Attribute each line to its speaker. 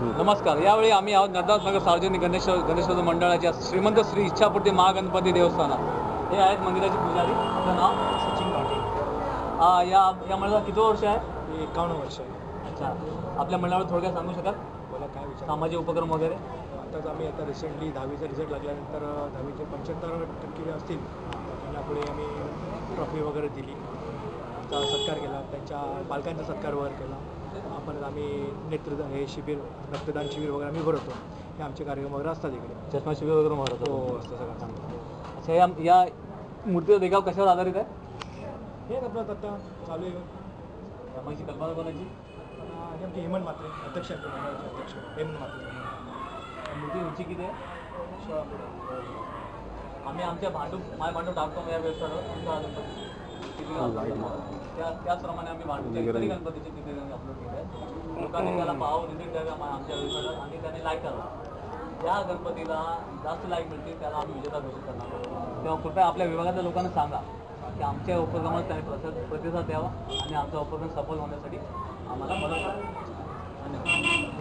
Speaker 1: नमस्कार. यावेळी आम्ही आहोत नगर सार्वजनिक गणेशोत्सव मंडळाच्या श्रीमंत श्री इच्छापूर्ती महागणपती देवस्थानात. हे आहेत मंदिराचे पुजारी. आपलं नाव?
Speaker 2: सचिन घाटे.
Speaker 1: या मंडळाला किती वर्ष आहे?
Speaker 2: 51 वर्ष आहे.
Speaker 1: अच्छा. आपल्या मंडळावर थोडक्यात सांगू शकाल?
Speaker 2: मला काय विचार
Speaker 1: सामाजिक उपक्रम वगैरे?
Speaker 2: आताच आम्ही रिसेंटली 10वीचा रिझल्ट लागल्यानंतर 10वीचे 75% असतील त्यांना पुढे आम्ही ट्रॉफी वगैरे दिली, त्यांचा सत्कार केला, त्यांच्या पालकांचा सत्कार वगैरे केला. आपण आम्ही नेतृत्व हे शिबिर, रक्तदान शिबिर वगैरे आम्ही भरवतो. हे आमचे कार्यक्रम वगैरे असतात इकडे.
Speaker 1: चष्मा शिबिर वगैरे भरवतो?
Speaker 2: हो, असतं सगळं चांगलं.
Speaker 1: अच्छा. या मूर्तीचा देखाव कशावर आधारित आहे?
Speaker 2: हेच आपलं आता चालू आहे.
Speaker 1: त्यामागची कल्पना कोणाची?
Speaker 2: हे आमचे हेमंत म्हात्रे अध्यक्ष आहेत, मंडळाचे अध्यक्ष हेमंत म्हात्रे.
Speaker 1: मूर्ती उंची किती आहे?
Speaker 2: 16 फूट.
Speaker 1: आम्ही आमच्या माय भांडू टाकतो या वेबसाईटवर. त्याचप्रमाणे आम्ही भांडूच्या इतरही गणपतीचे तिथे अपलोड केले आहेत. लोकांनी त्याला पाहावं, व्हिजिट द्यावा आमच्या वेबसाईटवर आणि त्याने लाईक करावं. ज्या गणपतीला जास्त लाईक मिळतील त्याला आम्ही विजेता घोषित करणार. तेव्हा कृपया आपल्या विभागातल्या लोकांना सांगा की आमच्या उपक्रमाला त्यांनी प्रतिसाद द्यावा आणि आमचा उपक्रम सफल होण्यासाठी आम्हाला मदत करावी. धन्यवाद.